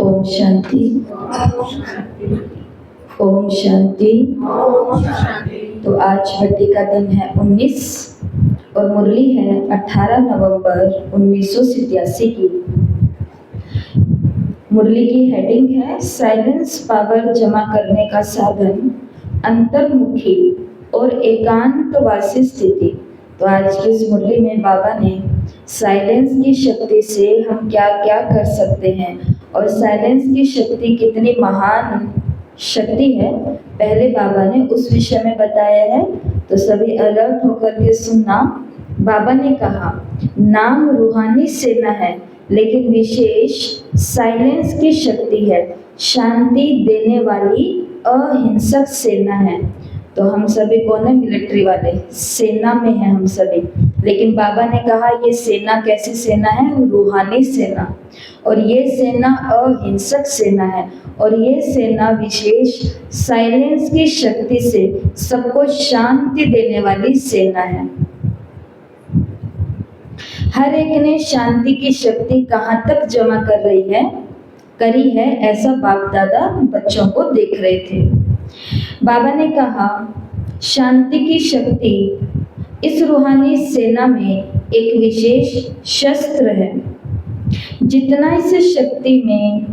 ओम शांति। ओम शांति। तो आज बर्थडे का दिन है 19 और मुरली है 18 नवंबर 1987 की। मुरली की हेडिंग है साइलेंस पावर जमा करने का साधन, अंतर्मुखी और एकांतवासी स्थिति। तो आज की इस मुरली में बाबा ने साइलेंस की शक्ति से हम क्या क्या कर सकते हैं और साइलेंस की शक्ति कितनी महान शक्ति है, पहले बाबा ने उस विषय में बताया है। तो सभी अलर्ट होकर के सुनना। बाबा ने कहा नाम रूहानी सेना है, लेकिन विशेष साइलेंस की शक्ति है, शांति देने वाली अहिंसक सेना है। तो हम सभी कौन है? मिलिट्री वाले, सेना में है हम सभी। लेकिन बाबा ने कहा ये सेना कैसी सेना है? रूहानी सेना। और ये सेना अहिंसक सेना है और ये सेना विशेष साइलेंस की शक्ति से सबको शांति देने वाली सेना है। हर एक ने शांति की शक्ति कहाँ तक जमा करी है, ऐसा बाप दादा बच्चों को देख रहे थे। बाबा ने कहा शांति की शक्ति इस रूहानी सेना में एक विशेष शस्त्र है। जितना इस शक्ति में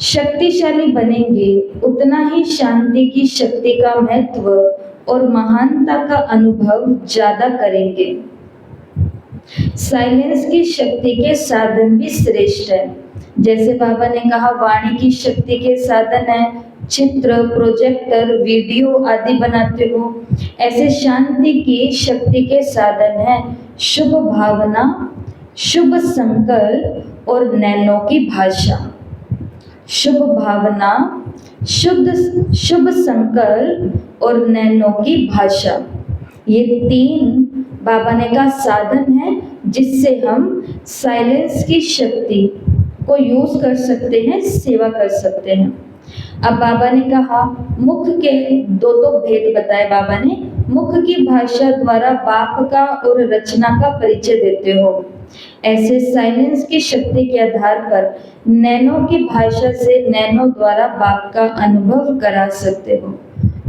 शक्तिशाली बनेंगे, उतना ही शांति की शक्ति का महत्व और महानता का अनुभव ज्यादा करेंगे। साइलेंस की शक्ति के साधन भी श्रेष्ठ है। जैसे बाबा ने कहा वाणी की शक्ति के साधन है चित्र, प्रोजेक्टर, वीडियो आदि बनाते हो, ऐसे शांति की शक्ति के साधन है शुभ भावना, शुभ संकल्प और नैनो की भाषा। शुभ भावना, शुभ संकल्प और नैनो की भाषा, ये तीन बाबा ने का साधन है जिससे हम साइलेंस की शक्ति को यूज कर सकते हैं, सेवा कर सकते हैं। अब बाबा ने कहा मुख के दो भेद बताए। बाबा ने मुख की भाषा द्वारा बाप का और रचना का परिचय देते हो, ऐसे साइलेंस की शक्ति के आधार पर नैनो की भाषा से नैनो द्वारा बाप का अनुभव करा सकते हो।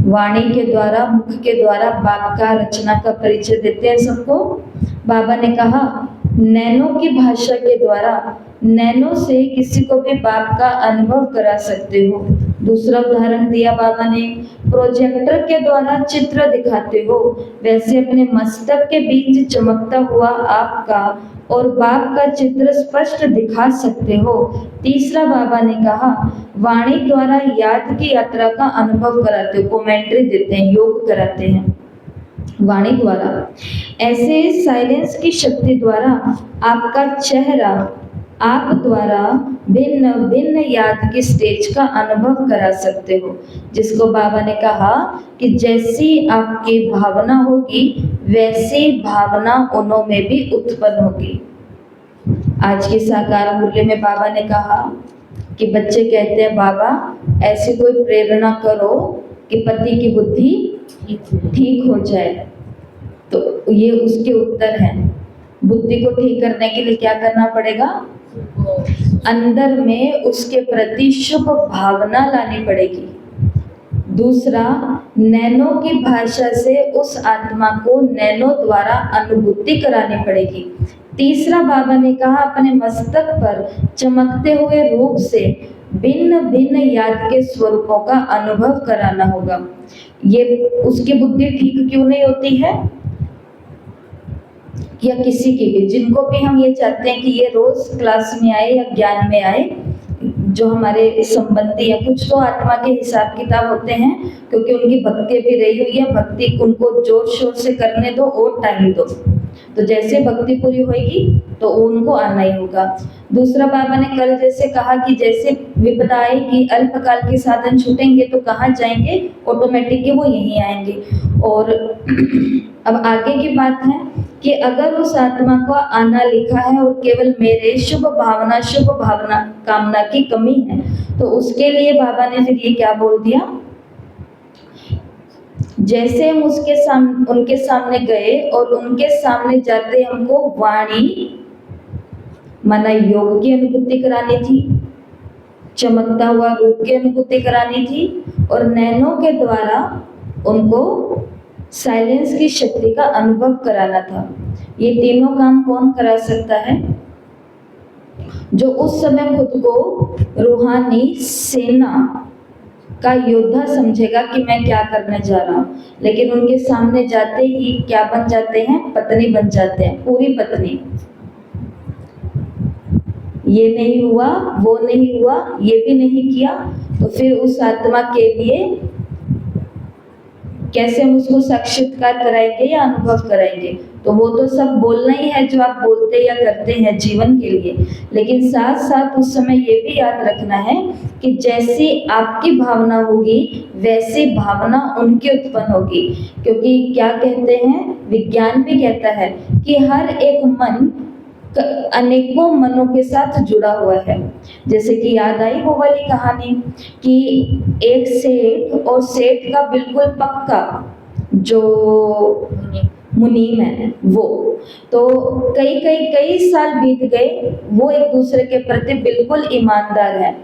वाणी के द्वारा, मुख के द्वारा बाप का रचना का परिचय देते हैं सबको। बाबा ने कहा नैनो की भाषा के द्वारा नैनो से किसी को भी बाप का अनुभव करा सकते हो। दूसरा उदाहरण दिया बाबा ने, प्रोजेक्टर के द्वारा चित्र दिखाते हो, वैसे अपने मस्तक के बीच चमकता हुआ आपका और बाप का चित्र स्पष्ट दिखा सकते हो। तीसरा बाबा ने कहा वाणी द्वारा याद की यात्रा का अनुभव कराते हो, कमेंट्री देते हैं, योग कराते हैं वाणी द्वारा। ऐसे साइलेंस की शक्ति द्वारा आपका चेहरा आप द्वारा भिन्न भिन्न याद की स्टेज का अनुभव करा सकते हो, जिसको बाबा ने कहा कि जैसी आपकी भावना होगी वैसी भावना उन्हों में भी उत्पन्न होगी। आज की साकार मूल्य में बाबा ने कहा कि बच्चे कहते हैं बाबा ऐसी कोई प्रेरणा करो कि पति की बुद्धि ठीक हो जाए। तो ये उसके उत्तर हैं। बुद्धि को ठीक करने के लिए क्या करना पड़ेगा? अंदर में उसके प्रति शुभ भावना लानी पड़ेगी। दूसरा, नैनो की भाषा से उस आत्मा को नैनो द्वारा अनुभूति करानी पड़ेगी। तीसरा बाबा ने कहा अपने मस्तक पर चमकते हुए रूप से भिन्न भिन्न याद के स्वरूपों का अनुभव कराना होगा। ये उसकी बुद्धि ठीक क्यों नहीं होती है? या किसी की भी, जिनको भी हम ये चाहते हैं कि ये रोज क्लास में आए या ज्ञान में आए, जो हमारे संबंधी या कुछ तो आत्मा के हिसाब किताब होते हैं, क्योंकि उनकी भक्ति भी रही हुई है, भक्ति उनको जोर शोर से करने दो और टाइम दो, तो जैसे भक्ति पूरी होगी तो उनको आना ही होगा। दूसरा बाबा ने कल जैसे कहा कि जैसे विपदा आएगी, अल्पकाल के साधन छूटेंगे तो कहाँ जाएंगे? ऑटोमेटिक वो यहीं आएंगे। और अब आगे की बात है कि अगर उस आत्मा को आना लिखा है और केवल मेरे शुभ भावना कामना की कमी है, तो उसके लिए बाबा ने फिर ये क्या बोल दिया, जैसे हम उनके सामने गए और उनके सामने जाते हमको वाणी माना योग की अनुभूति करानी थी, चमकता हुआ रूप की अनुभूति करानी थी और नैनों के द्वारा उनको साइलेंस की शक्ति का अनुभव कराना था। ये तीनों काम कौन करा सकता है? जो उस समय खुद को रूहानी सेना का योद्धा समझेगा कि मैं क्या करने जा रहा हूँ, लेकिन उनके सामने जाते ही क्या बन जाते हैं? पत्नी बन जाते हैं, पूरी पत्नी। ये नहीं हुआ, वो नहीं हुआ, ये भी नहीं किया, तो फिर उस आत्मा के लिए कैसे हम उसको साक्षात्कार कराएंगे या अनुभव कराएंगे? तो वो तो सब बोलना ही है जो आप बोलते या करते हैं जीवन के लिए, लेकिन साथ साथ उस समय ये भी याद रखना है कि जैसी आपकी भावना होगी वैसी भावना उनकी उत्पन्न होगी। क्योंकि क्या कहते हैं, विज्ञान भी कहता है कि हर एक मन अनेकों मनों के साथ जुड़ा हुआ है। जैसे कि याद आई वो वाली कहानी कि एक सेठ और सेठ का बिल्कुल पक्का जो मुनीम है वो, तो कई साल बीत गए, वो एक दूसरे के प्रति बिल्कुल ईमानदार है।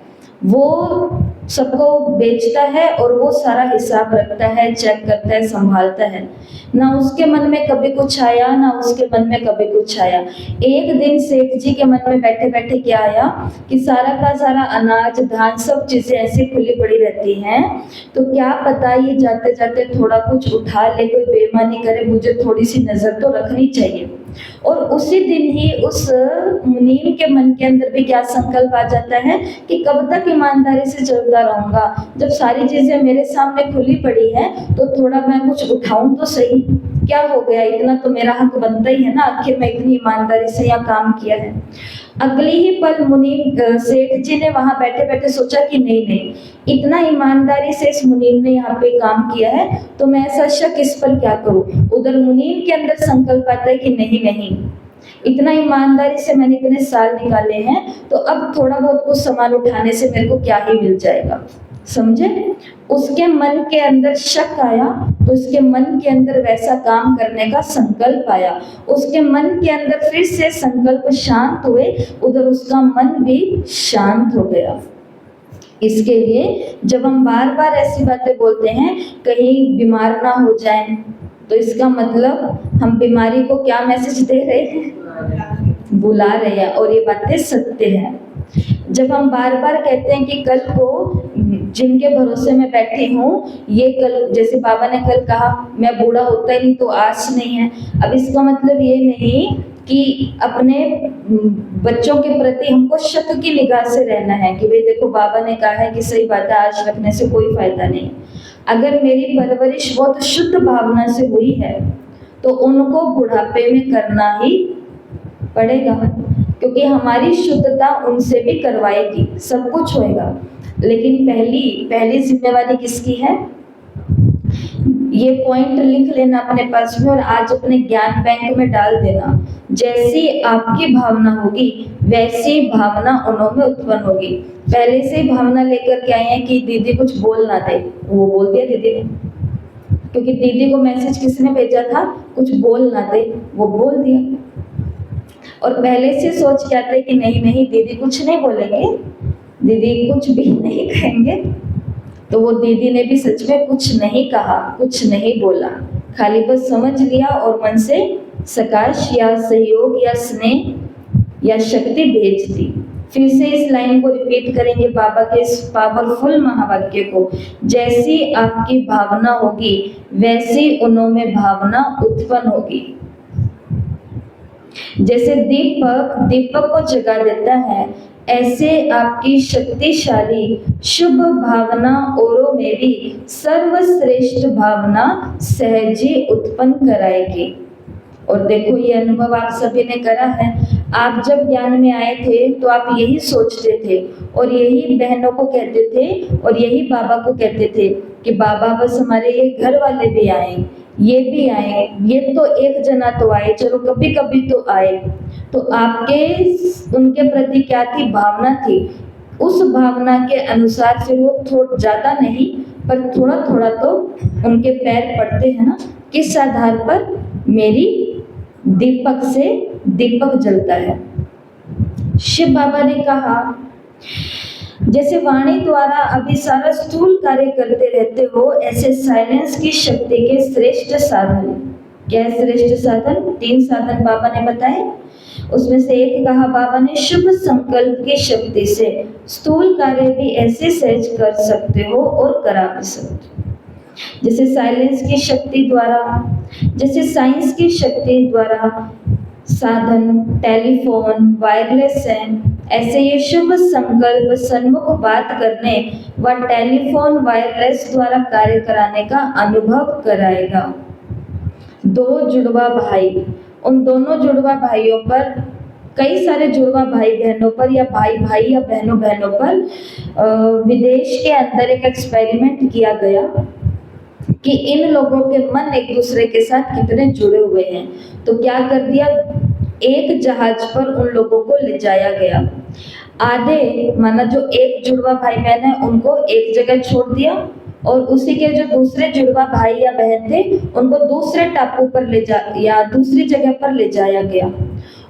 वो सबको बेचता है और वो सारा हिसाब रखता है, चेक करता है, संभालता है। ना उसके मन में कभी कुछ आया, ना उसके मन में कभी कुछ आया। एक दिन सेठ जी के मन में बैठे बैठे क्या आया कि सारा का सारा अनाज, धान, सब चीजें ऐसी खुली पड़ी रहती हैं, तो क्या पता ये जाते जाते थोड़ा कुछ उठा ले, कोई बेईमानी करे, मुझे थोड़ी सी नजर तो रखनी चाहिए। और उसी दिन ही उस मुनीम के मन के अंदर भी क्या संकल्प आ जाता है कि कब तक ईमानदारी से चलता रहूंगा, जब सारी चीजें मेरे सामने खुली पड़ी है तो थोड़ा मैं कुछ उठाऊं तो सही, क्या हो गया, इतना तो मेरा हक बनता ही है ना, आखिर मैं इतनी ईमानदारी से यहाँ काम किया है। अगले ही पल मुनीम सेठ जी ने वहां बैठे बैठे सोचा कि नहीं, इतना ईमानदारी से इस मुनीम ने यहाँ पे काम किया है तो मैं ऐसा शक इस पर क्या करूं। उधर मुनीम के अंदर संकल्प आता है कि नहीं, इतना ईमानदारी से मैंने इतने साल निकाले हैं, तो अब थोड़ा बहुत कुछ सामान उठाने से मेरे को क्या ही मिल जाएगा, समझे? उसके मन के अंदर शक आया तो उसके मन के अंदर वैसा काम करने का संकल्प आया। उसके मन के अंदर फिर से संकल्प शांत हुए, उधर उसका मन भी शांत हो गया। इसके लिए जब हम बार बार ऐसी बातें बोलते हैं कहीं बीमार ना हो जाएं, तो इसका मतलब हम बीमारी को क्या मैसेज दे रहे हैं? बुला रहे हैं, और ये बातें सत्य हैं। जब हम बार बार कहते हैं कि कल को जिनके भरोसे में बैठी हूँ, ये कल, जैसे बाबा ने कल कहा मैं बूढ़ा होता ही नहीं तो आस नहीं है, अब इसका मतलब ये नहीं कि अपने बच्चों के प्रति हमको शक की निगाह से रहना है कि भाई देखो बाबा ने कहा है कि सही बात है, आश रखने से कोई फायदा नहीं। अगर मेरी परवरिश बहुत शुद्ध भावना से हुई है तो उनको बुढ़ापे में करना ही पड़ेगा, क्योंकि हमारी शुद्धता उनसे भी करवाएगी, सब कुछ होएगा। लेकिन पहली जिम्मेवारी किसकी है? ये पॉइंट लिख लेना अपने पास में और आज अपने ज्ञान बैंक में डाल देना। जैसी आपकी भावना होगी वैसी भावना उन्होंने उत्पन्न होगी। पहले से भावना लेकर के आए हैं कि दीदी कुछ बोल ना दे, वो बोल दिया दीदी ने, क्योंकि दीदी को मैसेज किसने भेजा था? कुछ बोल ना दे, वो बोल दिया। और पहले से सोच के आते कि नहीं दीदी कुछ नहीं बोलेंगे, दीदी कुछ भी नहीं कहेंगे, तो वो दीदी ने भी सच में कुछ नहीं कहा, कुछ नहीं बोला, खाली बस समझ लिया और मन से सकाश या सहयोग या स्नेह या शक्ति भेज दी। फिर से इस लाइन को रिपीट करेंगे, बाबा के इस पावरफुल महावाक्य को, जैसी आपकी भावना होगी वैसी उनमें भावना उत्पन्न होगी। जैसे दीपक को जगा देता है, ऐसे आपकी शक्तिशाली शुभ भावना औरों में भी सर्वश्रेष्ठ भावना सहज ही उत्पन्न कराएगी। और देखो ये अनुभव आप सभी ने करा है। आप जब ज्ञान में आए थे तो आप यही सोचते थे और यही बहनों को कहते थे और यही बाबा को कहते थे कि बाबा बस हमारे ये घर वाले भी आए, ये भी आए, ये तो एक जना तो आए, चलो कभी कभी तो आए। तो आपके उनके प्रति क्या थी? भावना थी। उस भावना के अनुसार फिर वो थोड़ा ज्यादा नहीं पर थोड़ा थोड़ा तो उनके पैर पड़ते हैं ना। किस आधार पर? मेरी दीपक से दीपक जलता है। शिव बाबा ने कहा जैसे वाणी द्वारा अभी सारा स्थूल कार्य करते रहते हो, ऐसे साइलेंस की शक्ति के श्रेष्ठ साधन। क्या है श्रेष्ठ साधन? 3 साधन बाबा ने बताए। उसमें से एक कहा बाबा ने, शुभ संकल्प की शक्ति से स्थूल कार्य भी ऐसे सहज कर सकते हो और करा भी सकते हो। जैसे साइलेंस की शक्ति द्वारा, जैसे साइंस की शक्ति द्वारा साधन, टेलीफोन, वायरलेस हैं, ऐसे ये शुभ संकल्प सन्मुख बात करने व टेलीफोन वायरलेस द्वारा कार्य कराने का अनुभव कराएगा। 2 जुड़वा भाई, उन दोनों जुड़वा भाइयों पर, कई सारे जुड़वा भाई बहनों पर या भाई भाई या बहनों बहनों पर विदेश के अंदर एक एक्सपेरिमेंट किया गया कि इन लोगों के मन एक दूसरे के साथ कितने जुड़े हुए हैं। तो क्या कर दिया, एक जहाज पर उन लोगों को ले जाया गया। आधे माना जो एक जुड़वा भाई बहन है उनको एक जगह छोड़ दिया और उसी के जो दूसरे जुड़वा भाई या बहन थे उनको दूसरे टापू पर ले जा या दूसरी जगह पर ले जाया गया।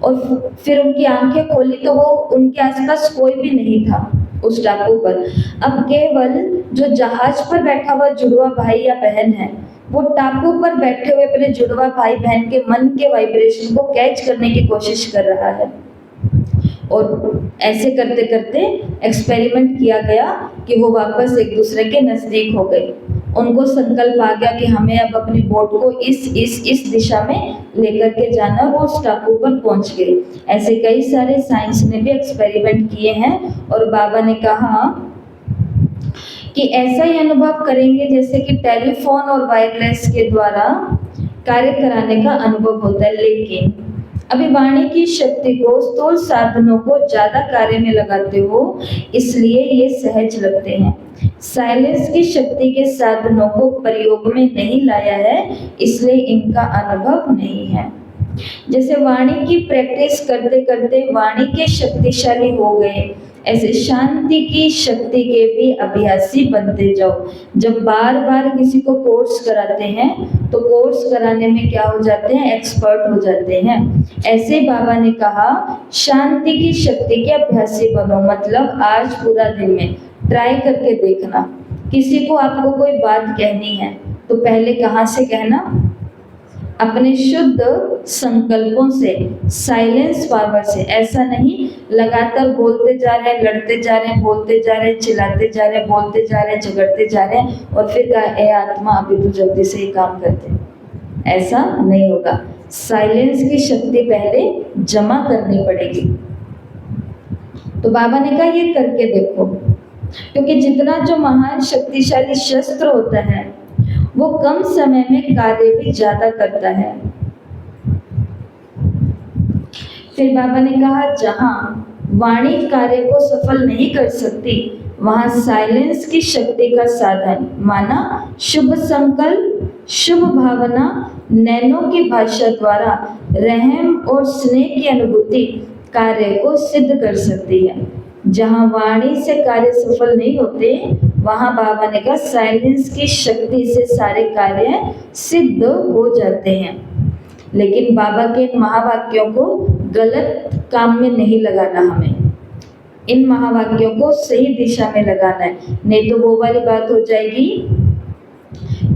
और फिर उनकी आंखें खोली तो वो उनके आसपास कोई भी नहीं था उस टापू पर। अब केवल जो जहाज पर बैठा हुआ जुड़वा भाई या बहन है वो टापू पर बैठे हुए अपने जुड़वा भाई बहन के मन के वाइब्रेशन को कैच करने की कोशिश कर रहा है। और ऐसे करते करते एक्सपेरिमेंट किया गया कि वो वापस एक दूसरे के नजदीक हो गए। उनको संकल्प आ गया कि हमें अब अपनी बोट को इस दिशा में लेकर के जाना, वो उस टापू पर पहुंच गए। ऐसे कई सारे साइंस ने भी एक्सपेरिमेंट किए हैं और बाबा ने कहा कि ऐसा ही अनुभव करेंगे जैसे कि टेलीफोन और वायरलेस के द्वारा कार्य कराने का अनुभव होता है। लेकिन अभी वाणी की शक्ति को स्थूल साधनों को ज्यादा कार्य में लगाते हो, इसलिए ये सहज लगते हैं। साइलेंस की शक्ति के साधनों को प्रयोग में नहीं लाया है, इसलिए इनका अनुभव नहीं है। जैसे वाणी की प्रैक्टिस करते करते वाणी के शक्तिशाली हो गए, ऐसे शांति की शक्ति के भी अभ्यासी बनते जाओ। जब बार बार किसी को कोर्स कराते हैं तो कोर्स कराने में क्या हो जाते हैं, एक्सपर्ट हो जाते हैं। ऐसे बाबा ने कहा शांति की शक्ति के अभ्यासी बनो, मतलब आज पूरा दिन में ट्राई करके देखना। किसी को आपको कोई बात कहनी है तो पहले कहाँ से कहना, अपने शुद्ध संकल्पों से, साइलेंस पावर से। ऐसा नहीं लगातार बोलते जा रहे हैं, लड़ते जा रहे हैं, बोलते जा रहे हैं, चिल्लाते जा रहे हैं, बोलते जा रहे हैं, झगड़ते जा रहे हैं और फिर कहा ए आत्मा अभी तो जल्दी से ही काम करते। ऐसा नहीं होगा। साइलेंस की शक्ति पहले जमा करनी पड़ेगी। तो बाबा ने कहा ये करके देखो, क्योंकि जितना जो महान शक्तिशाली शस्त्र होता है वो कम समय में कार्य भी ज्यादा करता है। फिर बाबा ने कहा जहां वाणी कार्य को सफल नहीं कर सकती वहां साइलेंस की शक्ति का साधन माना शुभ संकल्प, शुभ भावना, नैनो की भाषा द्वारा रहम और स्नेह की अनुभूति कार्य को सिद्ध कर सकती है। जहां वाणी से कार्य सफल नहीं होते वहां बाबा ने कहा साइलेंस की शक्ति से सारे कार्य सिद्ध हो जाते हैं। लेकिन बाबा के इन महावाक्यों को गलत काम में नहीं लगाना, हमें इन महावाक्यों को सही दिशा में लगाना है। नहीं तो वो वाली बात हो जाएगी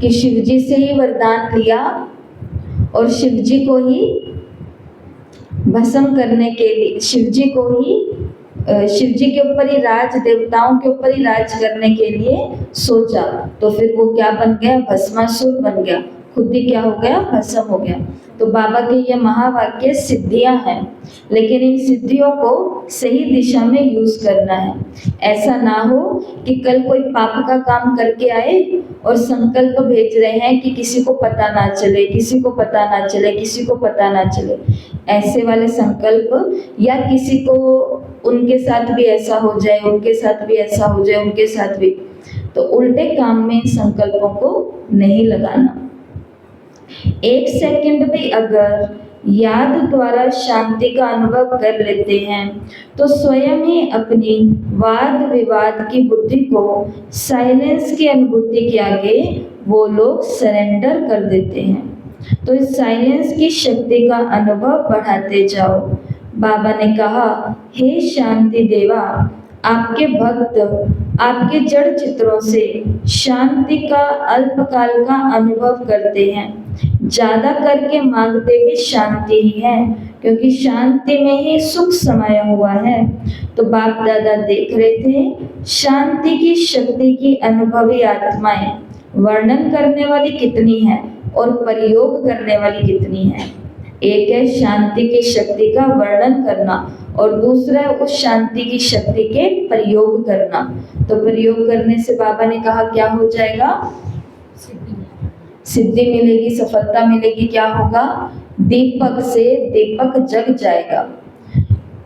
कि शिवजी से ही वरदान लिया और शिवजी को ही भस्म करने के लिए, शिवजी के ऊपर ही राज, देवताओं के ऊपर ही राज करने के लिए सोचा, तो फिर वो क्या बन गया, भस्मासुर बन गया, खुद ही क्या हो गया, भस्म हो गया। तो बाबा के ये महावाक्य सिद्धियां हैं, लेकिन इन सिद्धियों को सही दिशा में यूज करना है। ऐसा ना हो कि कल कोई पाप का काम करके आए और संकल्प भेज रहे हैं कि किसी को पता ना चले, किसी को पता ना चले, किसी को पता ना चले। ऐसे वाले संकल्प, या किसी को उनके साथ भी ऐसा हो जाए, उनके साथ भी ऐसा हो जाए, उनके साथ भी, तो उल्टे काम में संकल्पों को नहीं लगाना। 1 सेकंड भी अगर याद द्वारा शांति का अनुभव कर लेते हैं तो स्वयं ही अपनी वाद विवाद की बुद्धि को साइलेंस की अनुभूति के आगे वो लोग सरेंडर कर देते हैं। तो इस साइलेंस की शक्ति का अनुभव बढ़ाते जाओ। बाबा ने कहा हे शांति देवा, आपके भक्त आपके जड़ चित्रों से शांति का अल्पकाल का अनुभव करते हैं। ज्यादा करके मांगते भी शांति ही है, क्योंकि शांति में ही सुख समाया हुआ है। तो बाप दादा देख रहे थे शांति की शक्ति की अनुभवी आत्माएं वर्णन करने वाली कितनी है और प्रयोग करने वाली कितनी है। एक है शांति की शक्ति का वर्णन करना और दूसरा है उस शांति की शक्ति के प्रयोग करना। तो प्रयोग करने से बाबा ने कहा क्या हो जाएगा? सिद्धि मिलेगी, सफलता मिलेगी। क्या होगा? दीपक से दीपक जग जाएगा।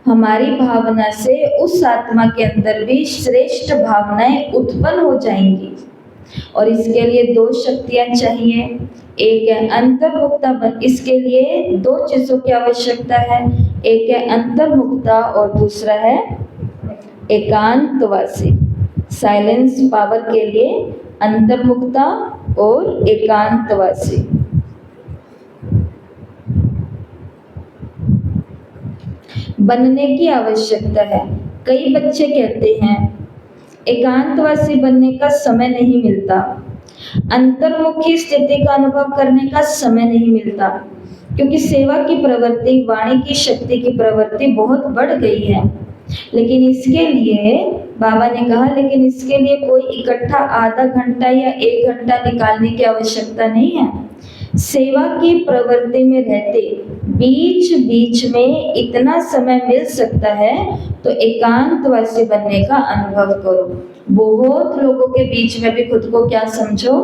हमारी भावना से उस आत्मा के अंदर भी श्रेष्ठ भावनाएं उत्पन्न हो जाएंगी। और इसके लिए दो शक्तियां चाहिए। एक है अंतर्मुक्ता इसके लिए दो चीजों की आवश्यकता है। एक है अंतर्मुक्ता और दूसरा है एकांतवासी। साइलेंस पावर के लिए अंतर्मुक्ता और एकांतवासी। बनने की आवश्यकता है। कई बच्चे कहते हैं एकांतवासी बनने का समय नहीं मिलता, अंतर्मुखी स्थिति का अनुभव करने का समय नहीं मिलता, क्योंकि सेवा की प्रवृत्ति, वाणी की शक्ति की प्रवृत्ति बहुत बढ़ गई है। लेकिन इसके लिए बाबा ने कहा, लेकिन इसके लिए कोई इकट्ठा आधा घंटा या 1 घंटा निकालने की आवश्यकता नहीं है। सेवा की प्रवृत्ति में रहते बीच बीच में इतना समय मिल सकता है तो एकांतवासी बनने का अनुभव करो। बहुत लोगों के बीच में भी खुद को क्या समझो?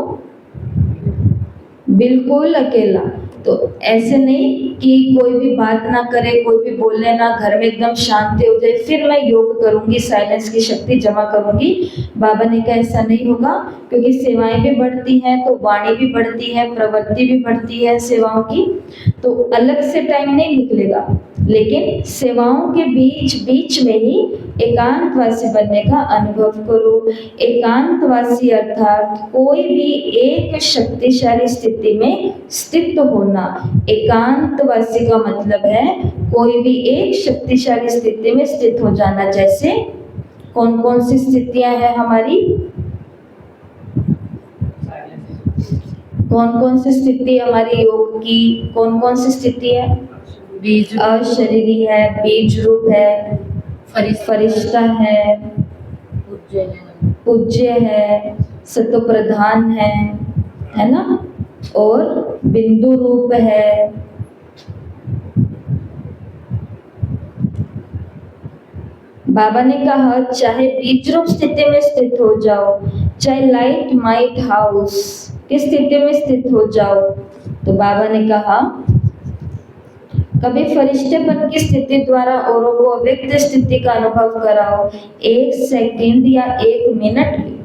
बिल्कुल अकेला। तो ऐसे नहीं कि कोई भी बात ना करे, कोई भी बोले ना, घर में एकदम शांति हो जाए फिर मैं योग करूंगी, साइलेंस की शक्ति जमा करूंगी। बाबा ने कहा ऐसा नहीं होगा, क्योंकि सेवाएं भी बढ़ती हैं तो वाणी भी बढ़ती है, प्रवृत्ति भी बढ़ती है सेवाओं की। तो अलग से टाइम नहीं निकलेगा, लेकिन सेवाओं के बीच बीच में ही एकांतवासी बनने का अनुभव करो। एकांतवासी अर्थात कोई भी एक शक्तिशाली स्थिति में स्थित होना। एकांतवासी का मतलब है कोई भी एक शक्तिशाली स्थिति में स्थित हो जाना। जैसे कौन कौन सी स्थितियां हैं हमारी? कौन कौन सी स्थिति हमारी योग की? कौन कौन सी स्थिति है? अशरीरी है, बीज रूप है, फरिश्ता है, पूज्य है, सतो प्रधान है ना, और बिंदु रूप है। बाबा ने कहा चाहे बीज रूप स्थिति में स्थित हो जाओ, चाहे लाइट माइट हाउस की स्थिति में स्थित हो जाओ, तो बाबा ने कहा कभी फरिश्तेपन की स्थिति द्वारा औरों को अव्यक्त स्थिति का अनुभव कराओ। 1 सेकंड या 1 मिनट भी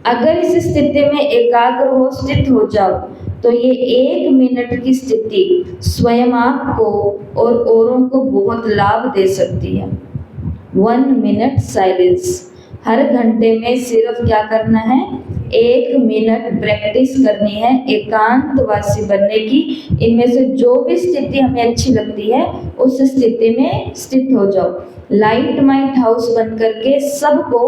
अगर इस स्थिति में एकाग्र हो, स्थित हो जाओ, तो ये 1 मिनट की स्थिति स्वयं आपको और औरों को बहुत लाभ दे सकती है। 1 मिनट साइलेंस। हर घंटे में सिर्फ क्या करना है? 1 मिनट प्रैक्टिस करनी है एकांतवासी बनने की। इनमें से जो भी स्थिति हमें अच्छी लगती है उस स्थिति में स्थित हो जाओ। लाइट माइट हाउस बन करके सबको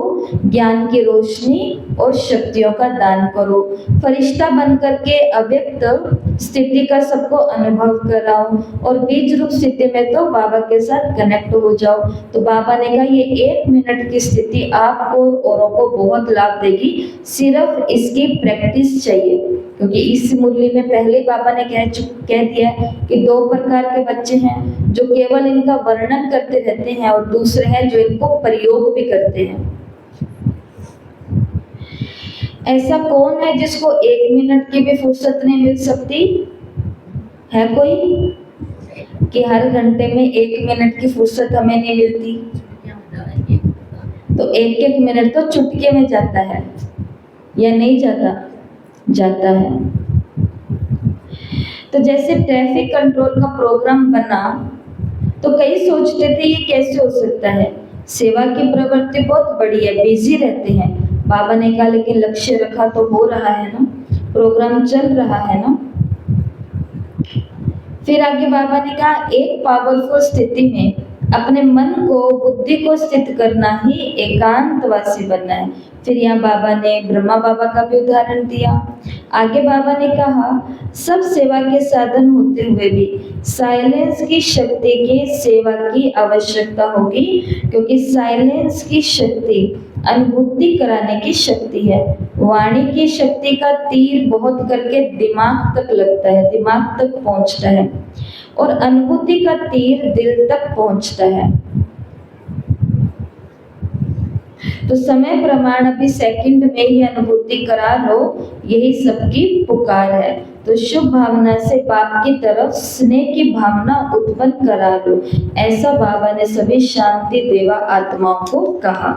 ज्ञान की रोशनी और शक्तियों का दान करो। फरिश्ता बन करके अव्यक्त स्थिति का सबको अनुभव कराओ, और बीज रूप स्थिति में तो बाबा के साथ कनेक्ट हो जाओ। तो बाबा ने कहा ये 1 मिनट की स्थिति आपको और औरों को बहुत लाभ देगी, सिर्फ इसकी प्रैक्टिस चाहिए। क्योंकि इस मुरली में पहले बाबा ने कह दिया कि 2 प्रकार के बच्चे हैं, जो केवल इनका वर्णन करते रहते हैं और दूसरे हैं जो इनको प्रयोग भी करते हैं। ऐसा कौन है जिसको 1 मिनट की भी फुर्सत नहीं मिल सकती? है कोई? कि हर घंटे में 1 मिनट की फुर्सत हमें नहीं मिलती? तो 1-1 मिनट तो चुटकी में जाता है या नहीं जाता? जाता है। तो जैसे ट्रैफिक कंट्रोल का प्रोग्राम बना तो कई सोचते थे ये कैसे हो सकता है, सेवा की प्रवृत्ति बहुत बड़ी है, बिजी रहते हैं। बाबा ने कहा लेकिन लक्ष्य रखा तो हो रहा है ना, प्रोग्राम चल रहा है ना। फिर आगे बाबा ने कहा एक पावरफुल स्थिति में अपने मन को, बुद्धि को स्थित करना ही एकांतवासी बनना है। फिर यहाँ बाबा ने ब्रह्मा बाबा का भी उदाहरण दिया। आगे बाबा ने कहा, सब सेवा के साधन होते हुए भी साइलेंस की शक्ति की सेवा की आवश्यकता होगी, क्योंकि साइलेंस की शक्ति अनुभूति कराने की शक्ति है। वाणी की शक्ति का तीर बहुत करके दिमाग तक लगता है, दिमाग तक पहुंचता है, और अनुभूति का तीर दिल तक पहुंचता है। तो समय प्रमाण अभी सेकंड में ही अनुभूति करा लो, यही सबकी पुकार है। तो शुभ भावना से बाप की तरफ स्नेह की भावना उत्पन्न करा लो, ऐसा बाबा ने सभी शांति देवा आत्माओं को कहा।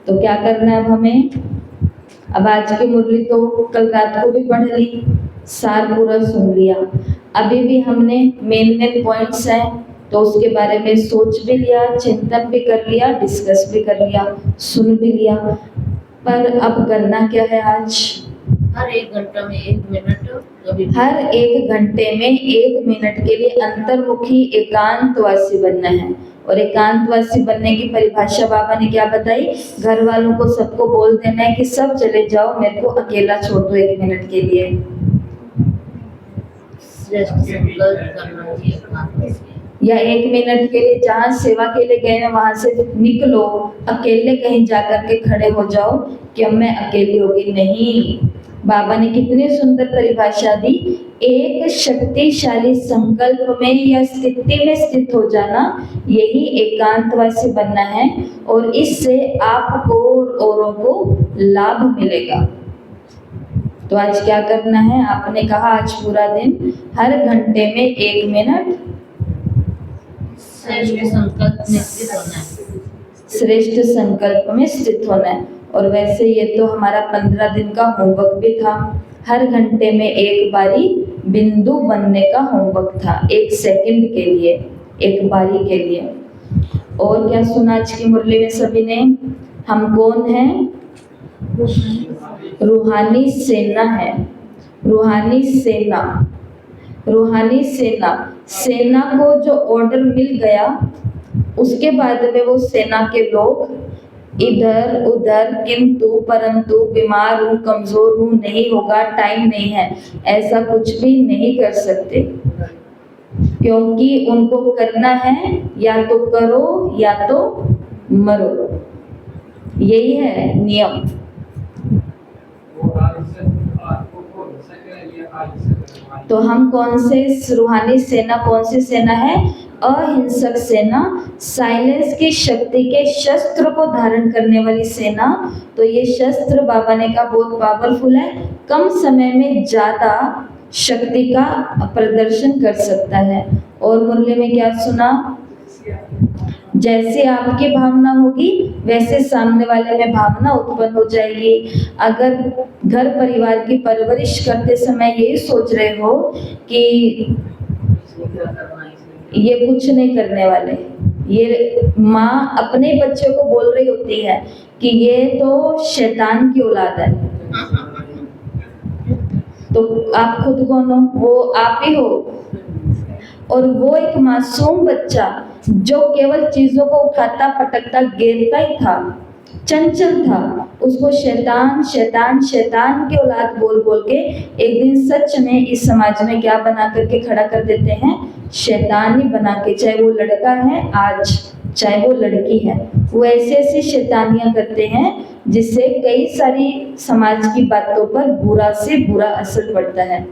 तो क्या करना है अब हमें? अब आज की मुरली तो कल रात को भी पढ़ ली, सार पूरा सुन लिया। अभी भी हमने मेन पॉइंट्स हैं तो उसके बारे में सोच भी लिया, चिंतन भी कर लिया, डिस्कस भी कर लिया, सुन भी लिया। पर अब करना क्या है आज? हर 1 घंटा में 1 मिनट, हर 1 घंटे में 1 मिनट के लिए अंतर्मुखी एकांतवासी बनना है। और एकांतवासी बनने की परिभाषा बाबा ने क्या बताई? घर वालों को सबको बोल देना है कि सब चले जाओ, मेरे को अकेला छोड़ दो 1 मिनट के लिए। या 1 मिनट के लिए जहाँ सेवा के लिए गए हैं वहां से निकलो, अकेले कहीं जाकर के खड़े हो जाओ कि अब मैं अकेली होगी। नहीं, बाबा ने कितनी सुंदर परिभाषा दी। एक शक्तिशाली संकल्प में या स्थिति में स्थित हो जाना, यही एकांतवासी बनना है, और इससे आपको और औरों को लाभ मिलेगा। तो आज क्या करना है? आपने कहा आज पूरा दिन हर घंटे में 1 मिनट श्रेष्ठ संकल्प में स्थित होना है। श्रेष्ठ संकल्प में स्थित होना है। और वैसे ये तो हमारा 15 दिन का होमवर्क भी था। हर घंटे में 1 बारी बिंदु बनने का होमवर्क था, 1 सेकंड के लिए, 1 बारी के लिए। और क्या सुना आज की मुरली में सभी ने? हम कौन हैं? रूहानी सेना है। रूहानी सेना, रूहानी सेना। सेना को जो ऑर्डर मिल गया, उसके बाद में वो सेना के लोग इधर उधर, किंतु परंतु, बीमार हूँ, कमजोर हूँ, नहीं होगा, टाइम नहीं है, ऐसा कुछ भी नहीं कर सकते। क्योंकि उनको करना है, या तो करो या तो मरो, यही है नियम। तो हम कौन से रूहानी सेना, कौन सी सेना है? अहिंसक सेना, साइलेंस की शक्ति के शस्त्र को धारण करने वाली सेना। तो ये शस्त्र बाबा ने कहा बहुत पावरफुल है, कम समय में ज्यादा शक्ति का प्रदर्शन कर सकता है। और मुरली में क्या सुना? जैसे आपकी भावना होगी वैसे सामने वाले में भावना उत्पन्न हो जाएगी। अगर घर परिवार की परवरिश करते समय यही सोच रहे हो कि ये कुछ नहीं करने वाले, ये माँ अपने बच्चों को बोल रही होती है कि ये तो शैतान की औलाद है, तो आप खुद कौन हो? वो आप ही हो। और वो एक मासूम बच्चा जो केवल चीजों को उठाता पटकता गिरता ही था, चंचल था, उसको शैतान शैतान शैतान की औलाद बोल बोल के एक दिन सच में इस समाज में क्या बना करके खड़ा कर देते हैं? शैतान ही बना के। चाहे वो लड़का है आज, चाहे वो लड़की है, वो ऐसे ऐसे शैतानियां करते हैं जिससे कई सारी समाज की बातों पर बुरा से बुरा असर पड़ता है।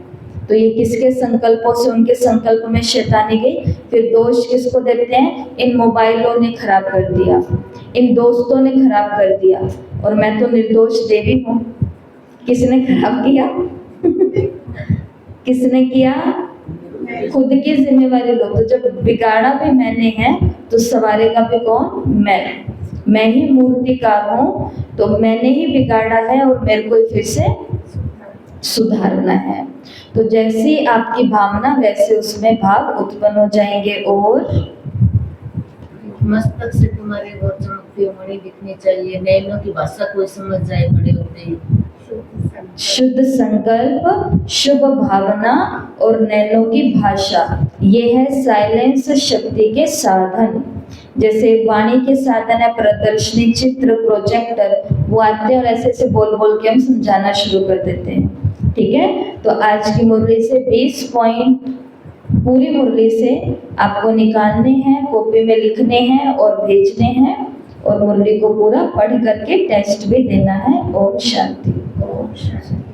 तो ये किसके संकल्पों से उनके संकल्प में शैतानी गई? फिर दोष किसको देते हैं? इन मोबाइलों ने खराब कर दिया, इन दोस्तों ने खराब कर दिया, और मैं तो निर्दोष देवी हूँ। किसने खराब किया? किसने किया? खुद की जिम्मेवारी लो। तो जब बिगाड़ा भी मैंने है तो सवारेगा भी कौन? मैं ही मूर्तिकार हूँ, तो मैंने ही बिगाड़ा है और मेरे को फिर से सुधारना है। तो जैसी आपकी भावना वैसे उसमें भाव उत्पन्न हो जाएंगे। और मस्तक से तुम्हारे वो चमकती मणि दिखनी चाहिए, नैनों की भाषा कोई समझ जाए खड़े होते ही। शुद्ध संकल्प, शुभ भावना और नैनों की भाषा, ये है साइलेंस शक्ति के साधन। जैसे वाणी के साधन है प्रदर्शनी, चित्र, प्रोजेक्टर, वो आते हैं और ऐसे ऐसे बोल बोल के हम समझाना शुरू कर देते हैं। ठीक है, तो आज की मुरली से 20 पॉइंट पूरी मुरली से आपको निकालने हैं, कॉपी में लिखने हैं और भेजने हैं, और मुरली को पूरा पढ़ करके टेस्ट भी देना है। ओम शांति। ओम शांति।